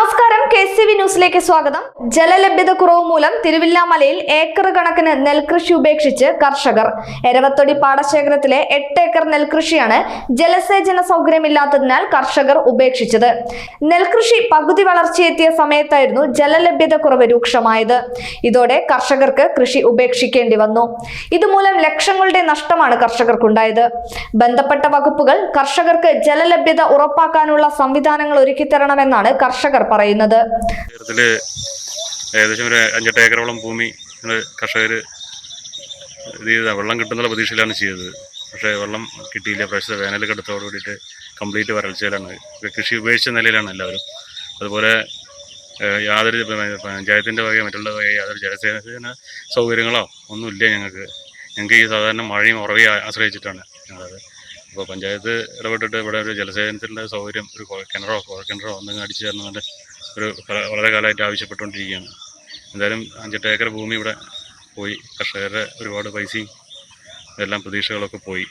നമസ്കാരം, KCV ന്യൂസിലേക്ക് സ്വാഗതം. ജലലഭ്യത കുറവ് മൂലം തിരുവില്ലാമലയിൽ ഏക്കർ കണക്കിന് നെൽകൃഷി ഉപേക്ഷിച്ച് കർഷകർ. എരവത്തൊടി പാടശേഖരത്തിലെ 8 ഏക്കർ നെൽകൃഷിയാണ് ജലസേചന സൗകര്യമില്ലാത്തതിനാൽ കർഷകർ ഉപേക്ഷിച്ചത്. നെൽകൃഷി പകുതി വളർച്ചയെത്തിയ സമയത്തായിരുന്നു ജലലഭ്യത കുറവ് രൂക്ഷമായത്. ഇതോടെ കർഷകർക്ക് കൃഷി ഉപേക്ഷിക്കേണ്ടി വന്നു. ഇതുമൂലം ലക്ഷങ്ങളുടെ നഷ്ടമാണ് കർഷകർക്കുണ്ടായത്. ബന്ധപ്പെട്ട വകുപ്പുകൾ കർഷകർക്ക് ജലലഭ്യത ഉറപ്പാക്കാനുള്ള സംവിധാനങ്ങൾ ഒരുക്കിത്തരണമെന്നാണ് കർഷകർ പറയുന്നത്. ഏകദേശം ഒരു 5-8 ഏക്കറോളം ഭൂമി കർഷകർ വെള്ളം കിട്ടുന്നുള്ള പ്രതീക്ഷയിലാണ് ചെയ്തത്. പക്ഷേ വെള്ളം കിട്ടിയില്ല. പ്രാവശ്യത്തെ വേനലൊക്കെ എടുത്തോട് കൂടിയിട്ട് കംപ്ലീറ്റ് വരൾച്ചയിലാണ്. കൃഷി ഉപേക്ഷിച്ച നിലയിലാണ് എല്ലാവരും. അതുപോലെ യാതൊരു പഞ്ചായത്തിൻ്റെ വകയോ മറ്റുള്ള വകയോ യാതൊരു ജലസേചന സൗകര്യങ്ങളോ ഒന്നുമില്ല ഞങ്ങൾക്ക് ഈ സാധാരണ മഴയും ഉറവയും ആശ്രയിച്ചിട്ടാണ് ഞങ്ങളത്. അപ്പോൾ പഞ്ചായത്ത് ഇടപെട്ടിട്ട് ഇവിടെ ഒരു ജലസേചനത്തിൻ്റെ സൗകര്യം, ഒരു കുഴൽക്കിണറോ ഒന്നെങ്കിലും അടിച്ചു തരണമെന്ന് വളരെ കാലമായിട്ട് ആവശ്യപ്പെട്ടുകൊണ്ടിരിക്കുകയാണ്. എന്തായാലും 5-8 ഏക്കർ ഭൂമി ഇവിടെ പോയി. കർഷകരുടെ ഒരുപാട് പൈസയും എല്ലാം പ്രതീക്ഷകളൊക്കെ പോയി.